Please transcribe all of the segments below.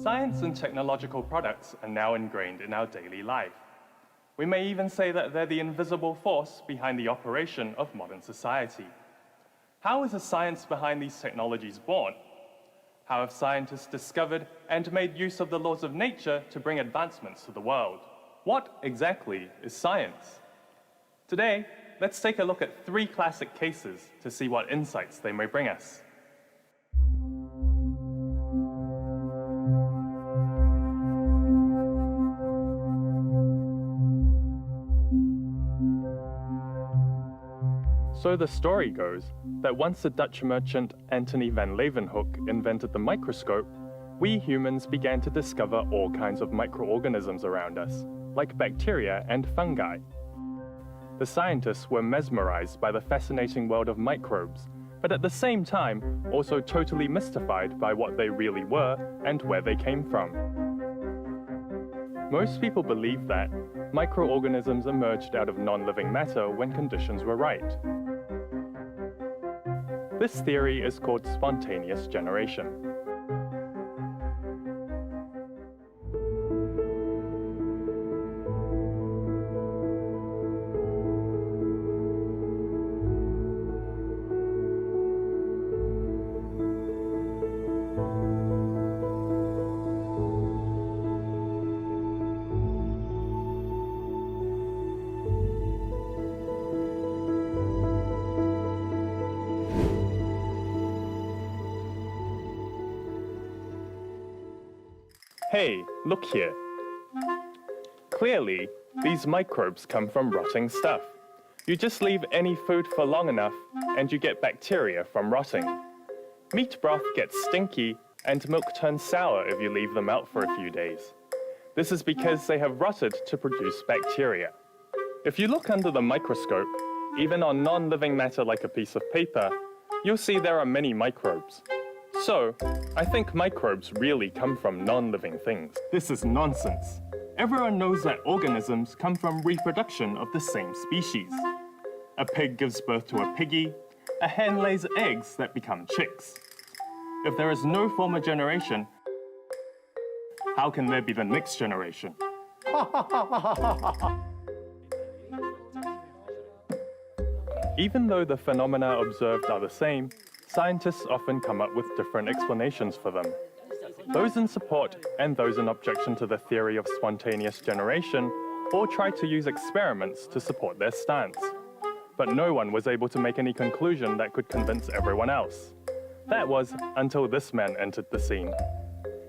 Science and technological products are now ingrained in our daily life. We may even say that they're the invisible force behind the operation of modern society. How is the science behind these technologies born? How have scientists discovered and made use of the laws of nature to bring advancements to the world? What exactly is science? Today, let's take a look at 3 classic cases to see what insights they may bring us. So the story goes that once the Dutch merchant Antony van Leeuwenhoek invented the microscope, we humans began to discover all kinds of microorganisms around us, like bacteria and fungi. The scientists were mesmerized by the fascinating world of microbes, but at the same time also totally mystified by what they really were and where they came from. Most people believe that microorganisms emerged out of non-living matter when conditions were right. This theory is called spontaneous generation. Hey, look here. Clearly, these microbes come from rotting stuff. You just leave any food for long enough and you get bacteria from rotting. Meat broth gets stinky and milk turns sour if you leave them out for a few days. This is because they have rotted to produce bacteria. If you look under the microscope, even on non-living matter like a piece of paper, you'll see there are many microbes. So, I think microbes really come from non-living things. This is nonsense. Everyone knows that organisms come from reproduction of the same species. A pig gives birth to a piggy, a hen lays eggs that become chicks. If there is no former generation, how can there be the next generation? Even though the phenomena observed are the same, scientists often come up with different explanations for them. Those in support and those in objection to the theory of spontaneous generation all try to use experiments to support their stance. But no one was able to make any conclusion that could convince everyone else. That was until this man entered the scene.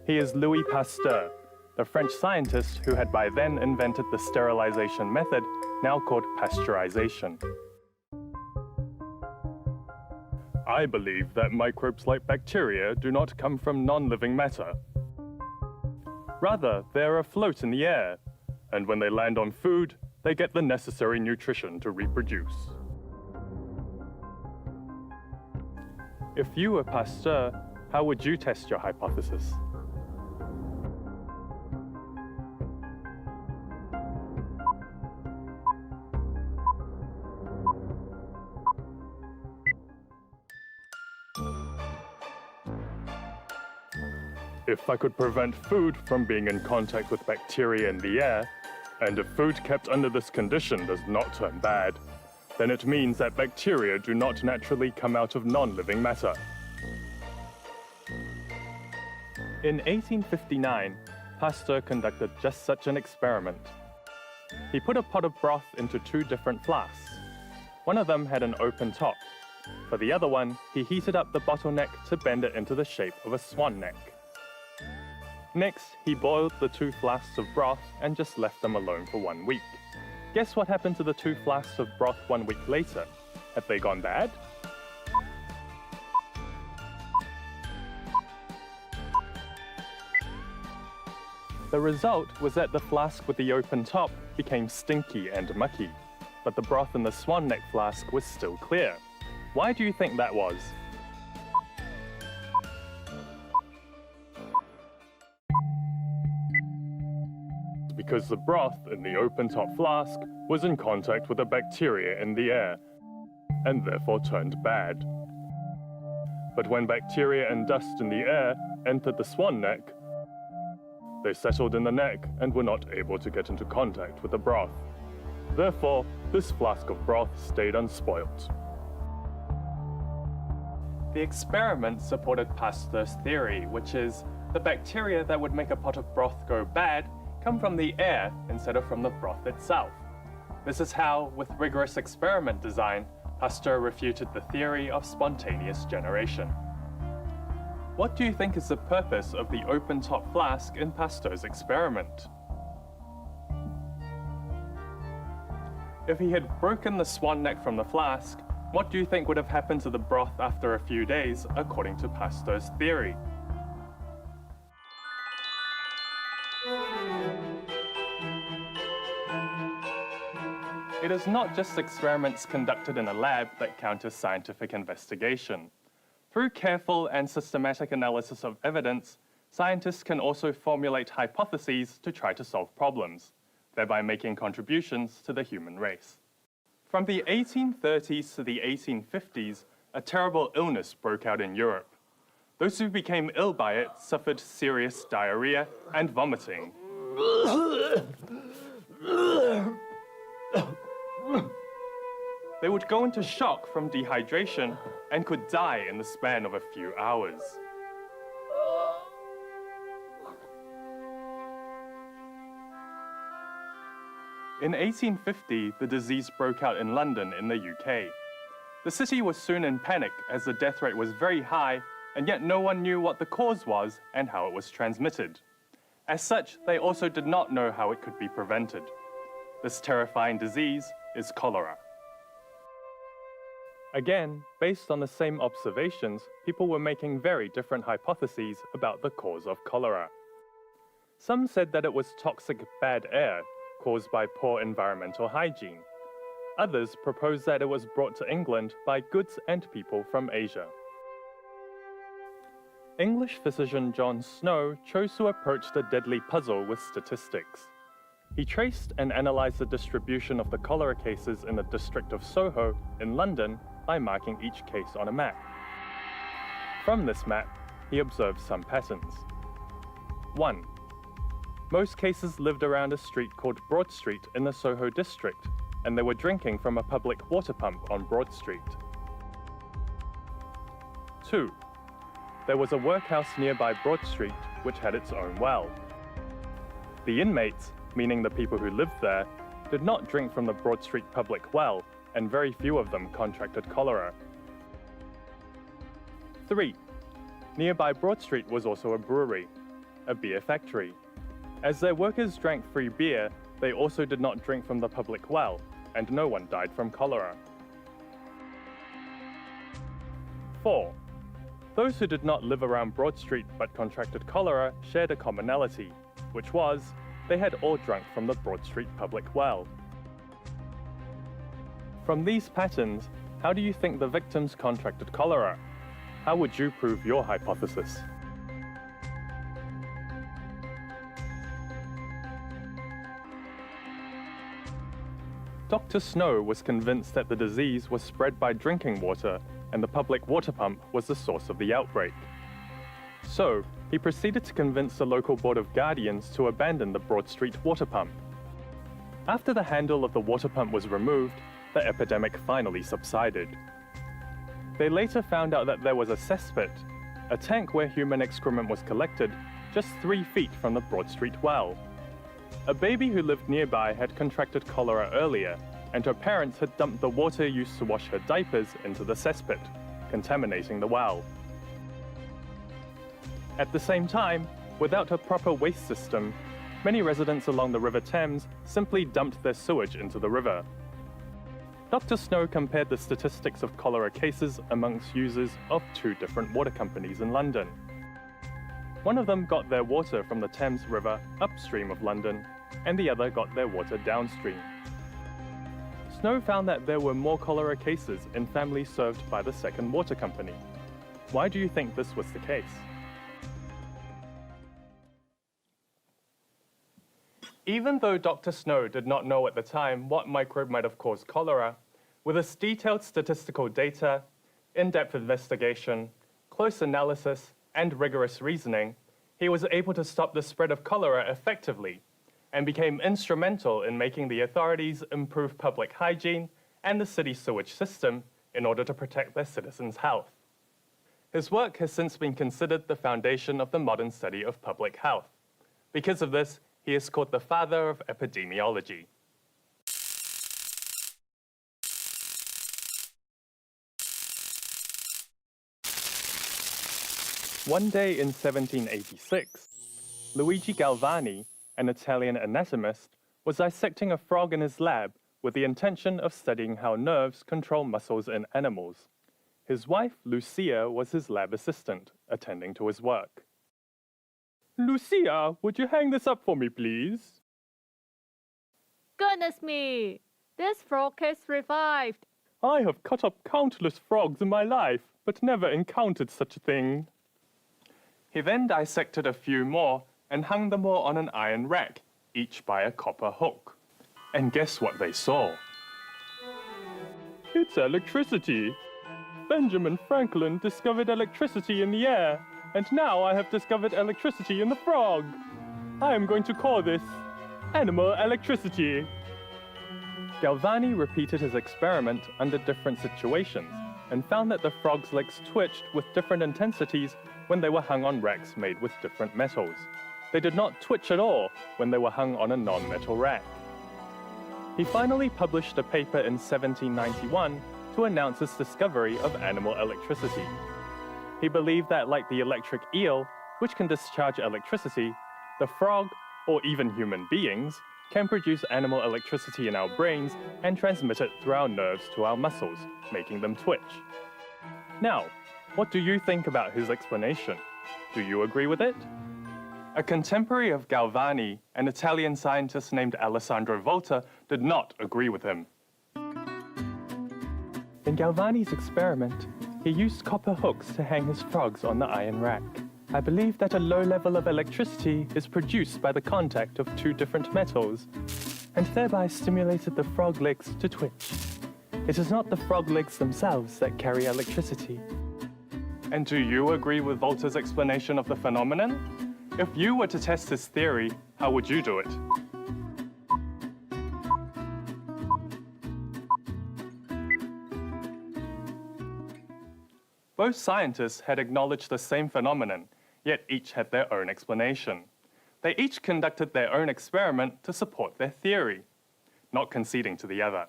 He is Louis Pasteur, the French scientist who had by then invented the sterilization method, now called pasteurization. I believe that microbes like bacteria do not come from non-living matter. Rather, they are afloat in the air, and when they land on food, they get the necessary nutrition to reproduce. If you were Pasteur, how would you test your hypothesis? If I could prevent food from being in contact with bacteria in the air, and if food kept under this condition does not turn bad, then it means that bacteria do not naturally come out of non-living matter. In 1859, Pasteur conducted just such an experiment. He put a pot of broth into 2 different flasks. One of them had an open top. For the other one, he heated up the bottleneck to bend it into the shape of a swan neck. Next, he boiled the 2 flasks of broth and just left them alone for 1 week. Guess what happened to the 2 flasks of broth 1 week later? Have they gone bad? The result was that the flask with the open top became stinky and mucky, but the broth in the swan neck flask was still clear. Why do you think that was? Because the broth in the open-top flask was in contact with a bacteria in the air, and therefore turned bad. But when bacteria and dust in the air entered the swan neck, They settled in the neck and were not able to get into contact with the broth. Therefore, this flask of broth stayed unspoilt. The experiment supported Pasteur's theory, which is the bacteria that would make a pot of broth go bad come from the air instead of from the broth itself. This is how, with rigorous experiment design, Pasteur refuted the theory of spontaneous generation. What do you think is the purpose of the open-top flask in Pasteur's experiment? If he had broken the swan neck from the flask, what do you think would have happened to the broth after a few days, according to Pasteur's theory? It is not just experiments conducted in a lab that count as scientific investigation. Through careful and systematic analysis of evidence, scientists can also formulate hypotheses to try to solve problems, thereby making contributions to the human race. From the 1830s to the 1850s, a terrible illness broke out in Europe. Those who became ill by it suffered serious diarrhea and vomiting. They would go into shock from dehydration and could die in the span of a few hours. In 1850, the disease broke out in London in the UK. The city was soon in panic as the death rate was very high, and yet no one knew what the cause was and how it was transmitted. As such, they also did not know how it could be prevented. This terrifying disease is cholera. Again, based on the same observations, people were making very different hypotheses about the cause of cholera. Some said that it was toxic bad air caused by poor environmental hygiene. Others proposed that it was brought to England by goods and people from Asia. English physician John Snow chose to approach the deadly puzzle with statistics. He traced and analyzed the distribution of the cholera cases in the district of Soho in London by marking each case on a map. From this map, he observed some patterns. 1. Most cases lived around a street called Broad Street in the Soho district, and they were drinking from a public water pump on Broad Street. 2. There was a workhouse nearby Broad Street which had its own well. The inmates, meaning the people who lived there, did not drink from the Broad Street public well, and very few of them contracted cholera. 3. Nearby Broad Street was also a brewery, a beer factory. As their workers drank free beer, they also did not drink from the public well, and no one died from cholera. 4. Those who did not live around Broad Street but contracted cholera shared a commonality, which was they had all drunk from the Broad Street public well. From these patterns, how do you think the victims contracted cholera? How would you prove your hypothesis? Dr. Snow was convinced that the disease was spread by drinking water and the public water pump was the source of the outbreak. So, he proceeded to convince the local Board of Guardians to abandon the Broad Street water pump. After the handle of the water pump was removed, the epidemic finally subsided. They later found out that there was a cesspit, a tank where human excrement was collected, just 3 feet from the Broad Street well. A baby who lived nearby had contracted cholera earlier, and her parents had dumped the water used to wash her diapers into the cesspit, contaminating the well. At the same time, without a proper waste system, many residents along the River Thames simply dumped their sewage into the river. Dr. Snow compared the statistics of cholera cases amongst users of 2 different water companies in London. One of them got their water from the Thames River upstream of London, and the other got their water downstream. Snow found that there were more cholera cases in families served by the second water company. Why do you think this was the case? Even though Dr. Snow did not know at the time what microbe might have caused cholera, with its detailed statistical data, in-depth investigation, close analysis, and rigorous reasoning, He was able to stop the spread of cholera effectively and became instrumental in making the authorities improve public hygiene and the city sewage system in order to protect their citizens' health. His work has since been considered the foundation of the modern study of public health. Because of this, he is called the father of epidemiology. One day in 1786, Luigi Galvani, an Italian anatomist, was dissecting a frog in his lab with the intention of studying how nerves control muscles in animals. His wife, Lucia, was his lab assistant, attending to his work. "Lucia, would you hang this up for me, please?" Goodness me! This frog has revived. "I have cut up countless frogs in my life, but never encountered such a thing." He then dissected a few more and hung them all on an iron rack, each by a copper hook. And guess what they saw? "It's electricity. Benjamin Franklin discovered electricity in the air, and now I have discovered electricity in the frog. I am going to call this animal electricity." Galvani repeated his experiment under different situations and found that the frog's legs twitched with different intensities when they were hung on racks made with different metals. They did not twitch at all when they were hung on a non-metal rack. He finally published a paper in 1791 to announce his discovery of animal electricity. He believed that, like the electric eel, which can discharge electricity, the frog, or even human beings, can produce animal electricity in our brains and transmit it through our nerves to our muscles, making them twitch. Now, what do you think about his explanation? Do you agree with it? A contemporary of Galvani, an Italian scientist named Alessandro Volta, did not agree with him. In Galvani's experiment, he used copper hooks to hang his frogs on the iron rack. I believe that a low level of electricity is produced by the contact of two different metals, and thereby stimulated the frog legs to twitch. It is not the frog legs themselves that carry electricity. And do you agree with Volta's explanation of the phenomenon? If you were to test his theory, how would you do it? Both scientists had acknowledged the same phenomenon, yet each had their own explanation. They each conducted their own experiment to support their theory, not conceding to the other.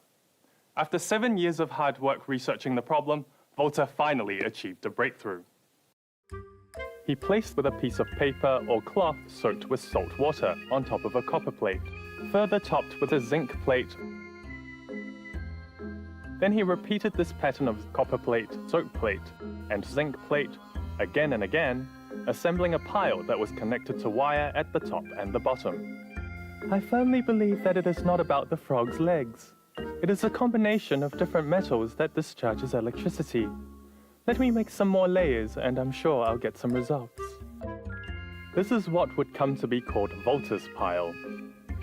After 7 years of hard work researching the problem, Volta finally achieved a breakthrough. He placed with a piece of paper or cloth soaked with salt water on top of a copper plate, further topped with a zinc plate. Then he repeated this pattern of copper plate, soap plate, and zinc plate again and again, assembling a pile that was connected to wire at the top and the bottom. I firmly believe that it is not about the frog's legs. It is a combination of different metals that discharges electricity. Let me make some more layers and I'm sure I'll get some results. This is what would come to be called Volta's pile.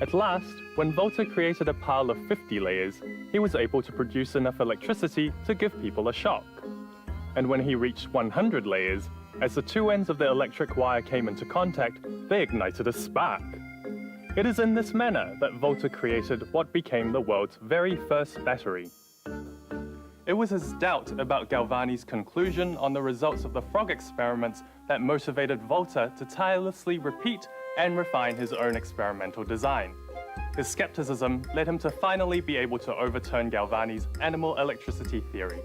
At last, when Volta created a pile of 50 layers, he was able to produce enough electricity to give people a shock. And when he reached 100 layers, as the two ends of the electric wire came into contact, they ignited a spark. It is in this manner that Volta created what became the world's very first battery. It was his doubt about Galvani's conclusion on the results of the frog experiments that motivated Volta to tirelessly repeat and refine his own experimental design. His skepticism led him to finally be able to overturn Galvani's animal electricity theory.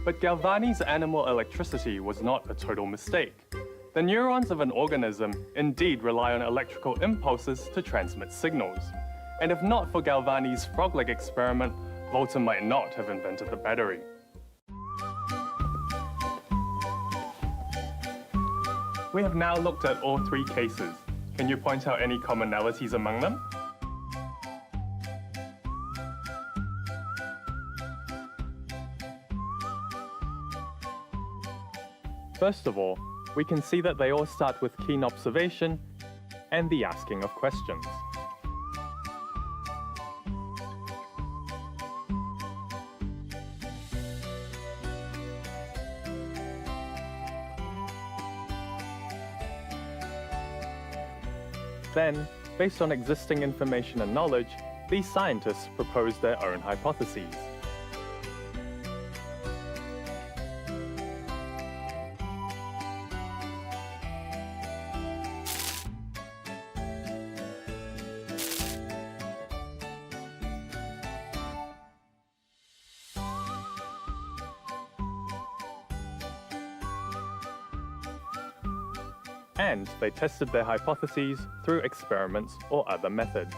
But Galvani's animal electricity was not a total mistake. The neurons of an organism indeed rely on electrical impulses to transmit signals. And if not for Galvani's frog leg experiment, Volta might not have invented the battery. We have now looked at all three cases. Can you point out any commonalities among them? First of all, we can see that they all start with keen observation and the asking of questions. Then, based on existing information and knowledge, these scientists proposed their own hypotheses. And they tested their hypotheses through experiments or other methods.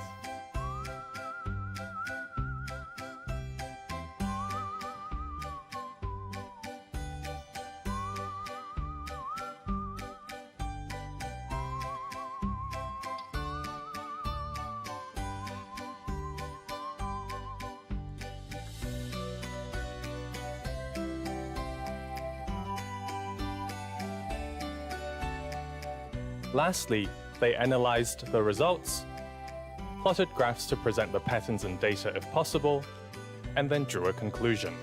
Lastly, they analyzed the results, plotted graphs to present the patterns in data if possible, and then drew a conclusion.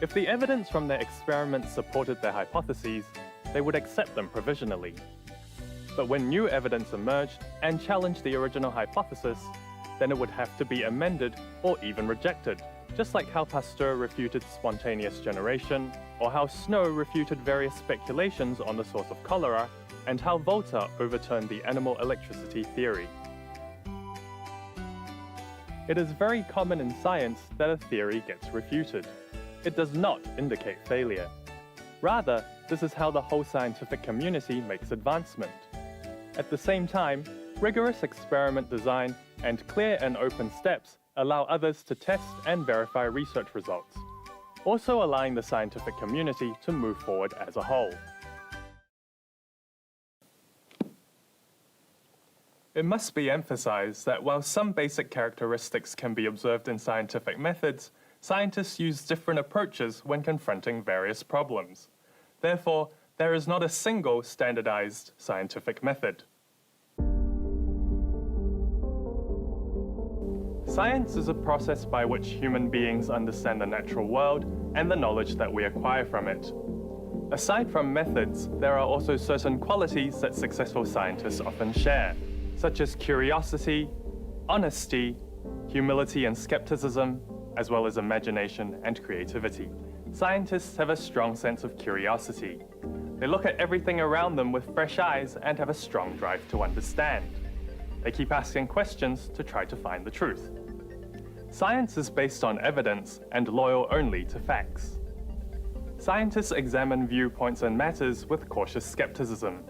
If the evidence from their experiments supported their hypotheses, they would accept them provisionally. But when new evidence emerged and challenged the original hypothesis, then it would have to be amended or even rejected, just like how Pasteur refuted spontaneous generation, or how Snow refuted various speculations on the source of cholera, and how Volta overturned the animal electricity theory. It is very common in science that a theory gets refuted. It does not indicate failure. Rather, this is how the whole scientific community makes advancement. At the same time, rigorous experiment design and clear and open steps allow others to test and verify research results, also allowing the scientific community to move forward as a whole. It must be emphasized that while some basic characteristics can be observed in scientific methods, scientists use different approaches when confronting various problems. Therefore, there is not a single standardized scientific method. Science is a process by which human beings understand the natural world and the knowledge that we acquire from it. Aside from methods, there are also certain qualities that successful scientists often share, such as curiosity, honesty, humility and skepticism, as well as imagination and creativity. Scientists have a strong sense of curiosity. They look at everything around them with fresh eyes and have a strong drive to understand. They keep asking questions to try to find the truth. Science is based on evidence and loyal only to facts. Scientists examine viewpoints and matters with cautious skepticism,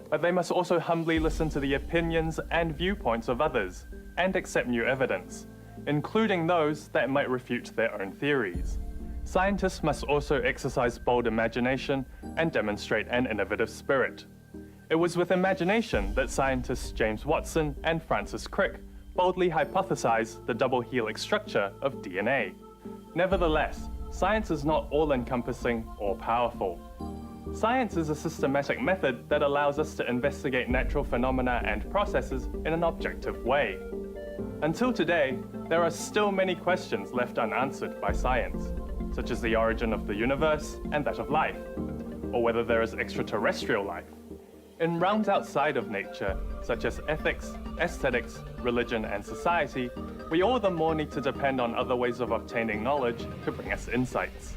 but they must also humbly listen to the opinions and viewpoints of others and accept new evidence, including those that might refute their own theories. Scientists must also exercise bold imagination and demonstrate an innovative spirit. It was with imagination that scientists James Watson and Francis Crick boldly hypothesized the double helix structure of DNA. Nevertheless, science is not all-encompassing or powerful. Science is a systematic method that allows us to investigate natural phenomena and processes in an objective way. Until today, there are still many questions left unanswered by science, such as the origin of the universe and that of life, or whether there is extraterrestrial life. In realms outside of nature, such as ethics, aesthetics, religion, and society, we all the more need to depend on other ways of obtaining knowledge to bring us insights.